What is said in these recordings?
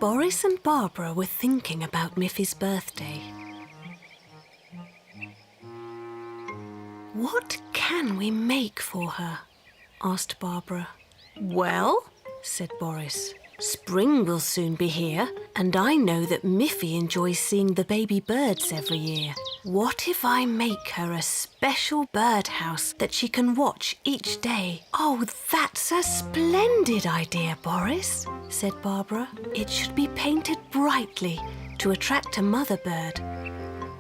Boris and Barbara were thinking about Miffy's birthday. "What can we make for her?" asked Barbara. "Well," said Boris, "spring will soon be here, and I know that Miffy enjoys seeing the baby birds every year. What if I make her a special birdhouse that she can watch each day?" "Oh, that's a splendid idea, Boris," said Barbara. "It should be painted brightly to attract a mother bird.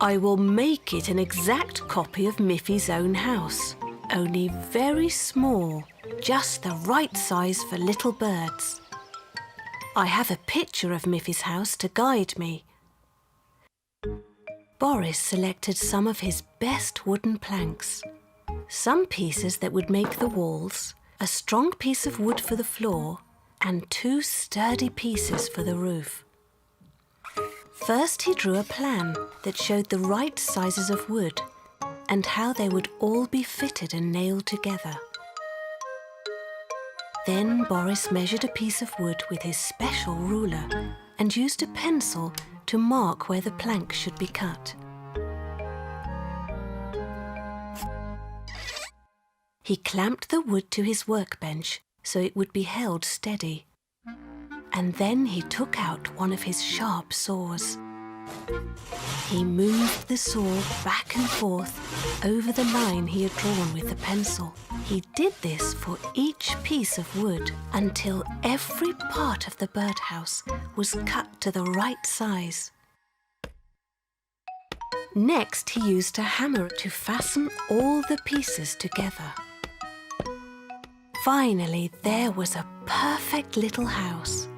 I will make it an exact copy of Miffy's own house, only very small, just the right size for little birds. I have a picture of Miffy's house to guide me." Boris selected some of his best wooden planks, some pieces that would make the walls, a strong piece of wood for the floor, and 2 sturdy pieces for the roof. First, he drew a plan that showed the right sizes of wood and how they would all be fitted and nailed together. Then Boris measured a piece of wood with his special ruler and used a pencil to mark where the plank should be cut. He clamped the wood to his workbench so it would be held steady. And then he took out one of his sharp saws. He moved the saw back and forth over the line he had drawn with the pencil. He did this for each piece of wood until every part of the birdhouse was cut to the right size. Next, he used a hammer to fasten all the pieces together. Finally, there was a perfect little house.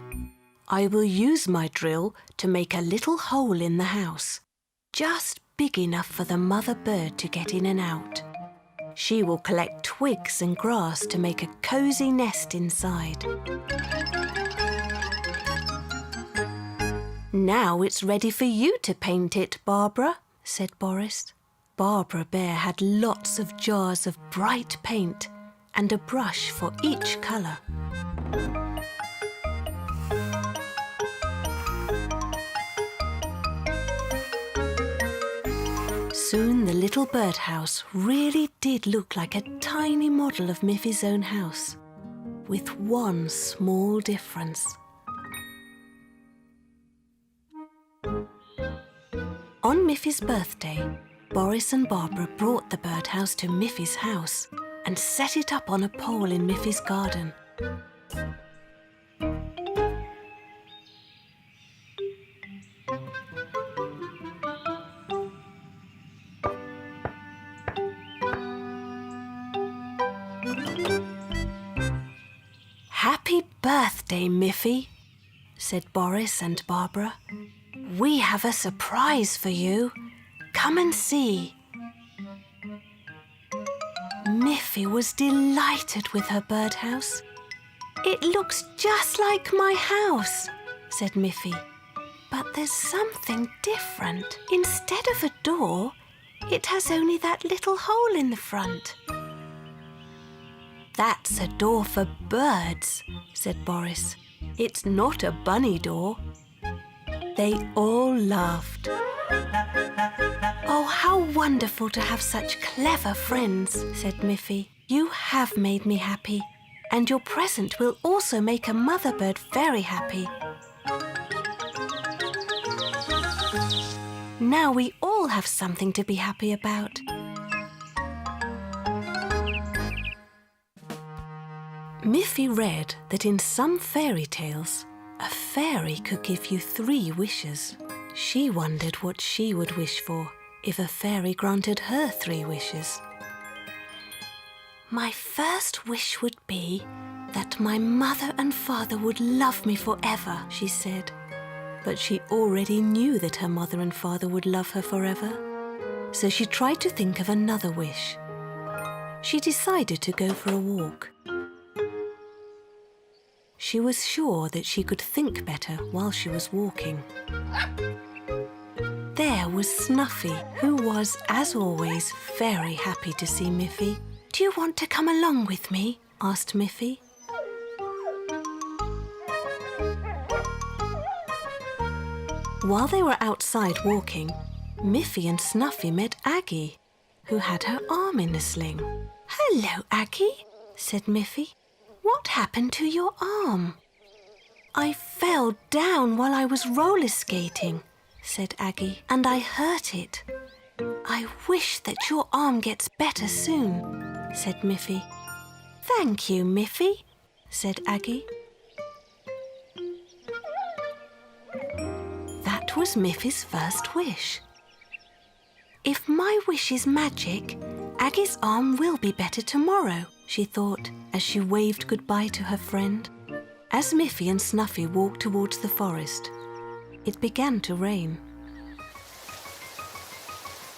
"I will use my drill to make a little hole in the house, just big enough for the mother bird to get in and out. She will collect twigs and grass to make a cozy nest inside." "Now it's ready for you to paint it, Barbara," said Boris. Barbara Bear had lots of jars of bright paint and a brush for each colour. Soon the little birdhouse really did look like a tiny model of Miffy's own house, with one small difference. On Miffy's birthday, Boris and Barbara brought the birdhouse to Miffy's house and set it up on a pole in Miffy's garden. "Happy birthday, Miffy," said Boris and Barbara. "We have a surprise for you. Come and see." Miffy was delighted with her birdhouse. "It looks just like my house," said Miffy. "But there's something different. Instead of a door, it has only that little hole in the front." "That's a door for birds," said Boris. "It's not a bunny door." They all laughed. "Oh, how wonderful to have such clever friends," said Miffy. "You have made me happy, and your present will also make a mother bird very happy. Now we all have something to be happy about." Miffy read that in some fairy tales, a fairy could give you 3 wishes. She wondered what she would wish for if a fairy granted her 3 wishes. "My first wish would be that my mother and father would love me forever," she said. But she already knew that her mother and father would love her forever. So she tried to think of another wish. She decided to go for a walk. She was sure that she could think better while she was walking. There was Snuffy, who was, as always, very happy to see Miffy. "Do you want to come along with me?" asked Miffy. While they were outside walking, Miffy and Snuffy met Aggie, who had her arm in a sling. "Hello, Aggie," said Miffy. "What happened to your arm?" "I fell down while I was roller skating," said Aggie, "and I hurt it." "I wish that your arm gets better soon," said Miffy. "Thank you, Miffy," said Aggie. That was Miffy's first wish. "If my wish is magic, Aggie's arm will be better tomorrow," she thought as she waved goodbye to her friend. As Miffy and Snuffy walked towards the forest, it began to rain.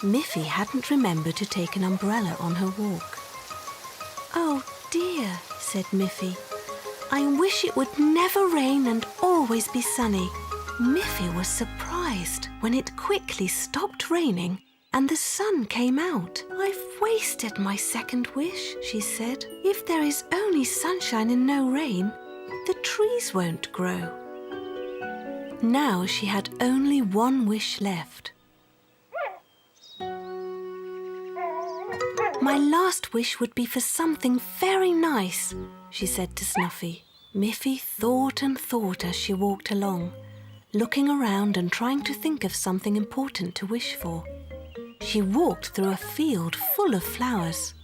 Miffy hadn't remembered to take an umbrella on her walk. "Oh dear," said Miffy. "I wish it would never rain and always be sunny." Miffy was surprised when it quickly stopped raining and the sun came out. "I've wasted my second wish," she said. "If there is only sunshine and no rain, the trees won't grow." Now she had only one wish left. "My last wish would be for something very nice," she said to Snuffy. Miffy thought and thought as she walked along, looking around and trying to think of something important to wish for. She walked through a field full of flowers.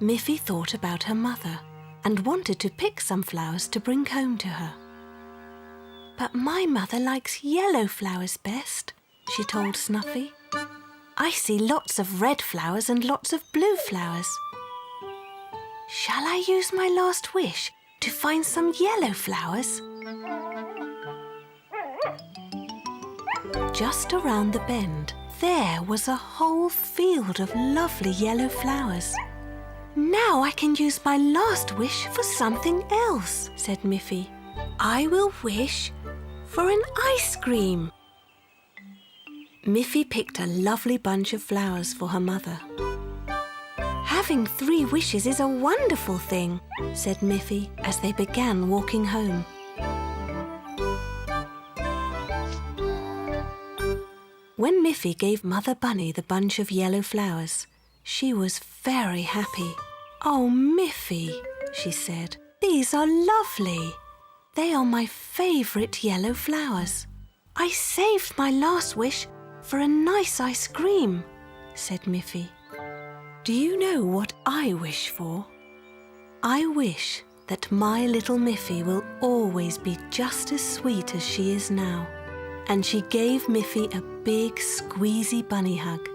Miffy thought about her mother and wanted to pick some flowers to bring home to her. "But my mother likes yellow flowers best," she told Snuffy. "I see lots of red flowers and lots of blue flowers. Shall I use my last wish to find some yellow flowers?" Just around the bend, there was a whole field of lovely yellow flowers. "Now I can use my last wish for something else," said Miffy. "I will wish for an ice cream." Miffy picked a lovely bunch of flowers for her mother. "Having 3 wishes is a wonderful thing," said Miffy as they began walking home. When Miffy gave Mother Bunny the bunch of yellow flowers, she was very happy. "Oh, Miffy," she said, "these are lovely. They are my favourite yellow flowers." "I saved my last wish for a nice ice cream," said Miffy. "Do you know what I wish for? I wish that my little Miffy will always be just as sweet as she is now." And she gave Miffy a big squeezy bunny hug.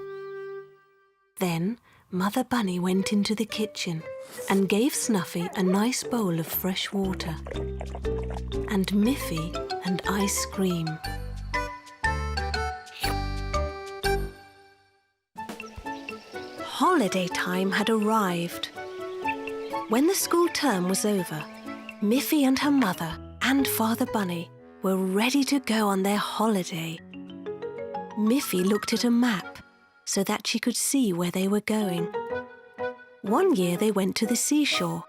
Then Mother Bunny went into the kitchen and gave Snuffy a nice bowl of fresh water and Miffy and ice cream. Holiday time had arrived. When the school term was over, Miffy and her mother and Father Bunny were ready to go on their holiday. Miffy looked at a map so that she could see where they were going. One year they went to the seashore.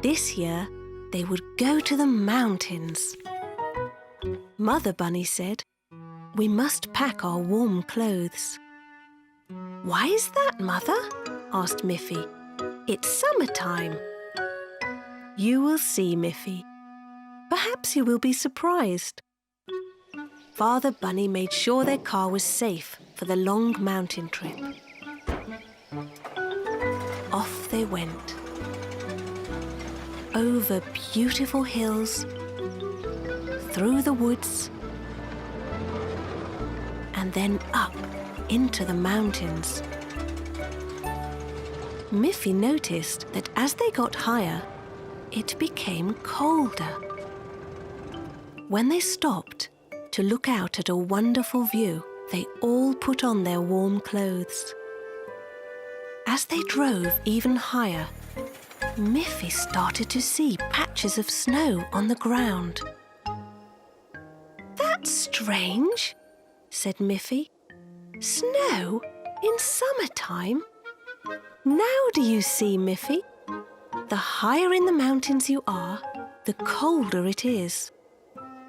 This year they would go to the mountains. Mother Bunny said, "We must pack our warm clothes." "Why is that, Mother?" asked Miffy. "It's summertime." "You will see, Miffy. Perhaps you will be surprised." Father Bunny made sure their car was safe for the long mountain trip. Off they went. Over beautiful hills, through the woods, and then up into the mountains. Miffy noticed that as they got higher, it became colder. When they stopped to look out at a wonderful view, they all put on their warm clothes. As they drove even higher, Miffy started to see patches of snow on the ground. "That's strange," said Miffy. "Snow in summertime? Now do you see, Miffy? The higher in the mountains you are, the colder it is."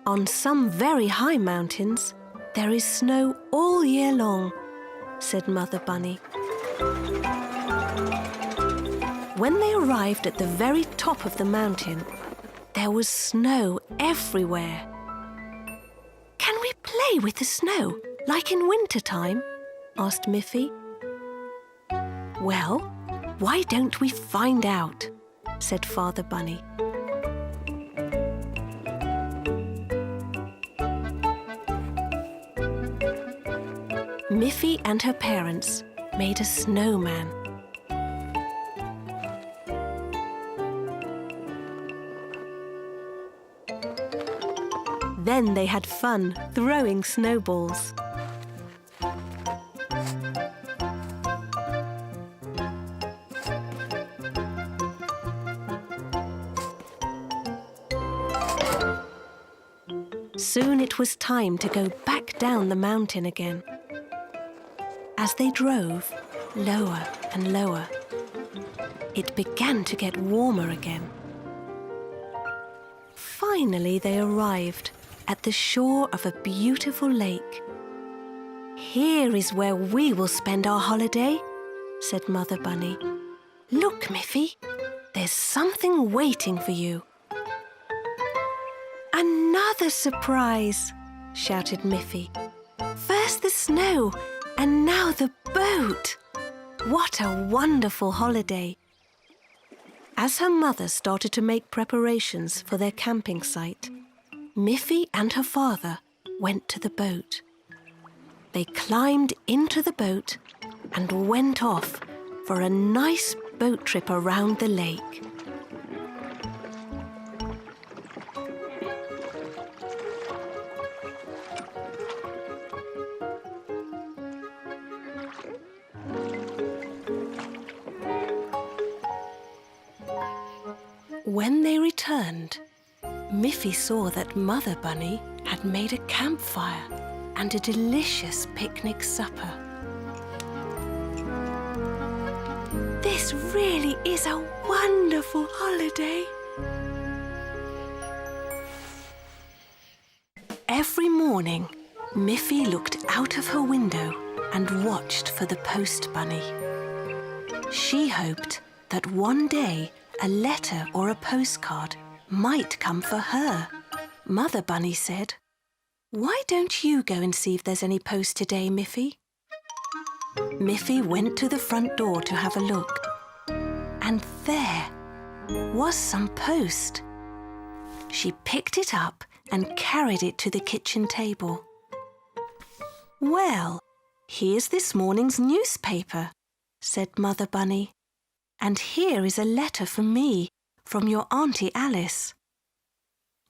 On some very high mountains, there is snow all year long, said Mother Bunny. When they arrived at the very top of the mountain, there was snow everywhere. Can we play with the snow, like in winter time? Asked Miffy. Well, why don't we find out? Said Father Bunny. Miffy and her parents made a snowman. Then they had fun throwing snowballs. Soon it was time to go back down the mountain again. As they drove lower and lower, it began to get warmer again. Finally, they arrived at the shore of a beautiful lake. Here is where we will spend our holiday, said Mother Bunny. Look, Miffy, there's something waiting for you. Another surprise, shouted Miffy. First the snow, and now the boat. What a wonderful holiday. As her mother started to make preparations for their camping site, Miffy and her father went to the boat. They climbed into the boat and went off for a nice boat trip around the lake. When they returned, Miffy saw that Mother Bunny had made a campfire and a delicious picnic supper. This really is a wonderful holiday. Every morning, Miffy looked out of her window and watched for the post bunny. She hoped that one day a letter or a postcard might come for her. Mother Bunny said, "Why don't you go and see if there's any post today, Miffy?" Miffy went to the front door to have a look, and there was some post. She picked it up and carried it to the kitchen table. "Well, here's this morning's newspaper," said Mother Bunny. "And here is a letter for me from your Auntie Alice.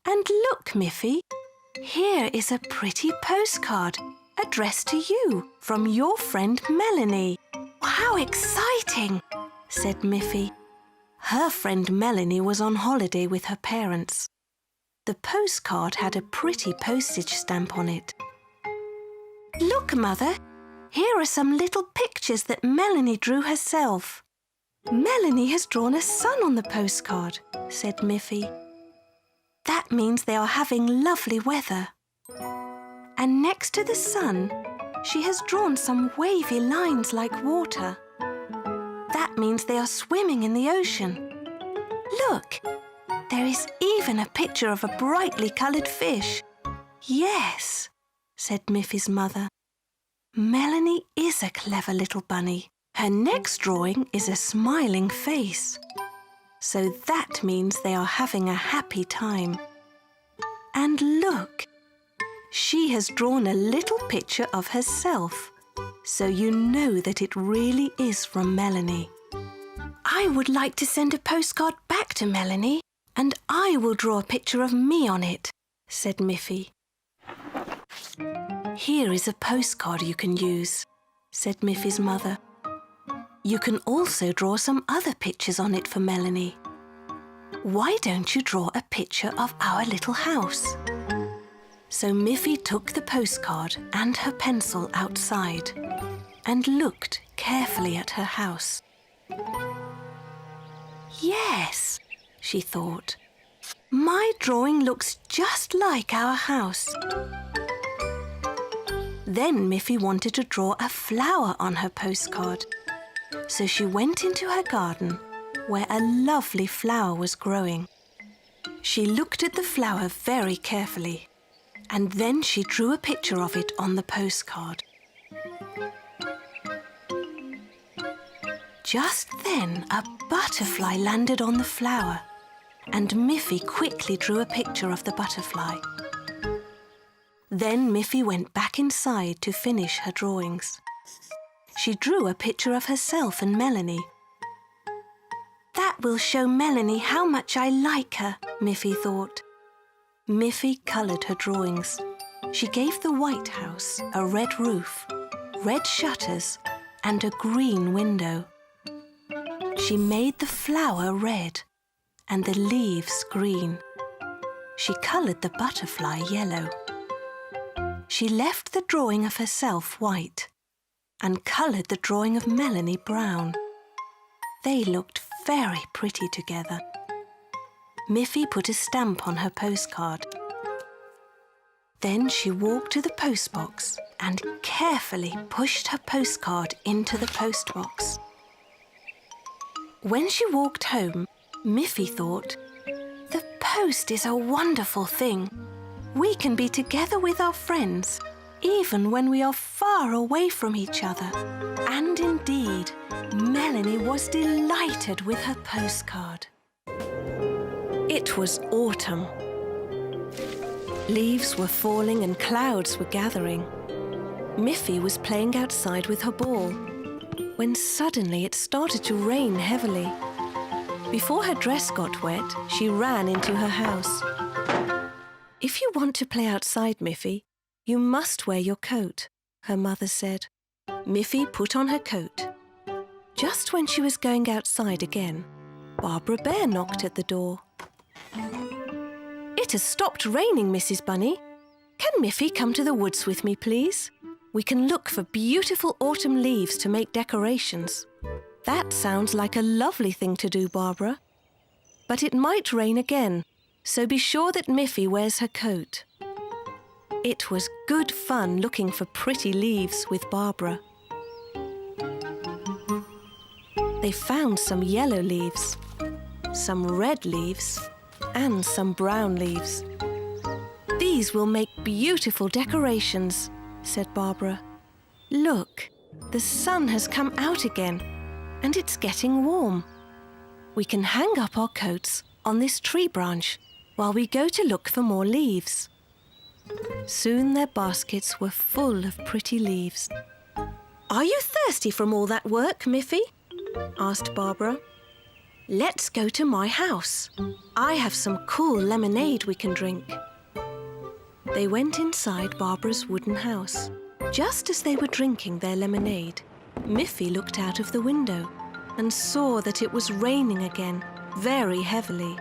And look, Miffy, here is a pretty postcard addressed to you from your friend Melanie." "How exciting!" said Miffy. Her friend Melanie was on holiday with her parents. The postcard had a pretty postage stamp on it. "Look, Mother, here are some little pictures that Melanie drew herself." "Melanie has drawn a sun on the postcard," said Miffy. "That means they are having lovely weather. And next to the sun, she has drawn some wavy lines like water. That means they are swimming in the ocean. Look, there is even a picture of a brightly coloured fish." "Yes," said Miffy's mother. "Melanie is a clever little bunny. Her next drawing is a smiling face. So that means they are having a happy time. And look, she has drawn a little picture of herself, so you know that it really is from Melanie." "I would like to send a postcard back to Melanie, and I will draw a picture of me on it," said Miffy. "Here is a postcard you can use," said Miffy's mother. "You can also draw some other pictures on it for Melanie. Why don't you draw a picture of our little house?" So Miffy took the postcard and her pencil outside and looked carefully at her house. "Yes," she thought, My drawing looks just like our house. Then Miffy wanted to draw a flower on her postcard. So she went into her garden, where a lovely flower was growing. She looked at the flower very carefully, and then she drew a picture of it on the postcard. Just then, a butterfly landed on the flower, and Miffy quickly drew a picture of the butterfly. Then Miffy went back inside to finish her drawings. She drew a picture of herself and Melanie. That will show Melanie how much I like her, Miffy thought. Miffy coloured her drawings. She gave the White House a red roof, red shutters, and a green window. She made the flower red and the leaves green. She coloured the butterfly yellow. She left the drawing of herself white and coloured the drawing of Melanie brown. They looked very pretty together. Miffy put a stamp on her postcard. Then she walked to the postbox and carefully pushed her postcard into the postbox. When she walked home, Miffy thought, "The post is a wonderful thing. We can be together with our friends, even when we are far away from each other." And indeed, Melanie was delighted with her postcard. It was autumn. Leaves were falling and clouds were gathering. Miffy was playing outside with her ball, when suddenly it started to rain heavily. Before her dress got wet, she ran into her house. "If you want to play outside, Miffy, you must wear your coat," her mother said. Miffy put on her coat. Just when she was going outside again, Barbara Bear knocked at the door. "It has stopped raining, Mrs. Bunny. Can Miffy come to the woods with me, please? We can look for beautiful autumn leaves to make decorations." "That sounds like a lovely thing to do, Barbara. But it might rain again, so be sure that Miffy wears her coat." It was good fun looking for pretty leaves with Barbara. They found some yellow leaves, some red leaves, and some brown leaves. "These will make beautiful decorations," said Barbara. "Look, the sun has come out again, and it's getting warm. We can hang up our coats on this tree branch while we go to look for more leaves." Soon their baskets were full of pretty leaves. "Are you thirsty from all that work, Miffy?" asked Barbara. "Let's go to my house. I have some cool lemonade we can drink." They went inside Barbara's wooden house. Just as they were drinking their lemonade, Miffy looked out of the window and saw that it was raining again, very heavily.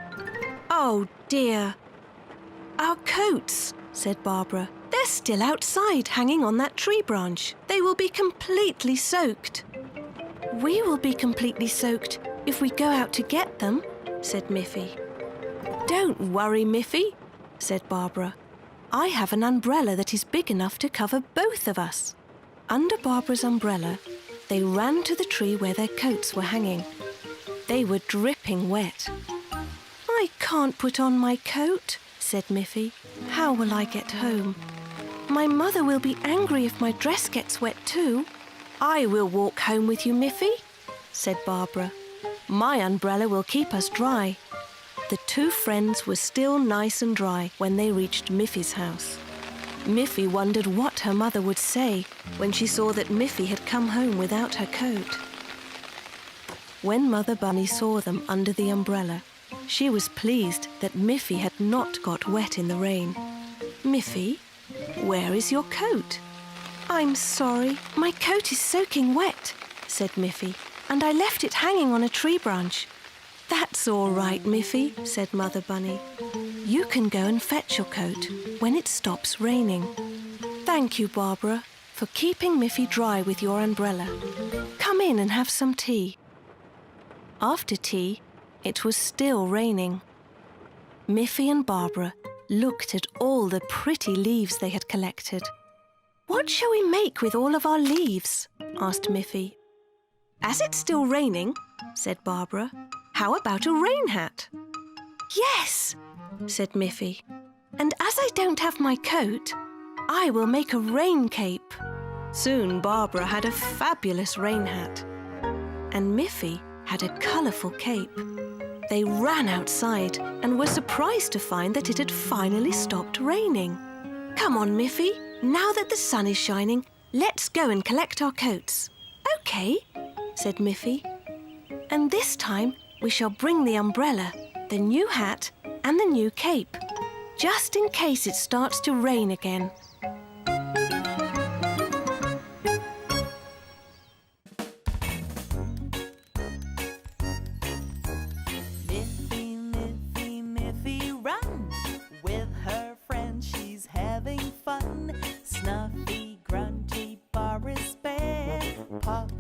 "Oh dear! Our coats," said Barbara. "They're still outside, hanging on that tree branch. They will be completely soaked." "We will be completely soaked if we go out to get them," said Miffy. "Don't worry, Miffy," said Barbara. "I have an umbrella that is big enough to cover both of us." Under Barbara's umbrella, they ran to the tree where their coats were hanging. They were dripping wet. "I can't put on my coat," said Miffy. "How will I get home? My mother will be angry if my dress gets wet too." "I will walk home with you, Miffy," said Barbara. "My umbrella will keep us dry." The two friends were still nice and dry when they reached Miffy's house. Miffy wondered what her mother would say when she saw that Miffy had come home without her coat. When Mother Bunny saw them under the umbrella, she was pleased that Miffy had not got wet in the rain. "Miffy, where is your coat?" "I'm sorry, my coat is soaking wet," said Miffy, "and I left it hanging on a tree branch." "That's all right, Miffy," said Mother Bunny. "You can go and fetch your coat when it stops raining." "Thank you, Barbara, for keeping Miffy dry with your umbrella. Come in and have some tea." After tea, it was still raining. Miffy and Barbara looked at all the pretty leaves they had collected. "What shall we make with all of our leaves?" asked Miffy. "As it's still raining," said Barbara, "how about a rain hat?" "Yes," said Miffy. "And as I don't have my coat, I will make a rain cape." Soon Barbara had a fabulous rain hat, and Miffy had a colourful cape. They ran outside and were surprised to find that it had finally stopped raining. "Come on, Miffy, now that the sun is shining, let's go and collect our coats." "OK," said Miffy. "And this time we shall bring the umbrella, the new hat and the new cape, just in case it starts to rain again." Snuffy, grungy, Boris bear, Pop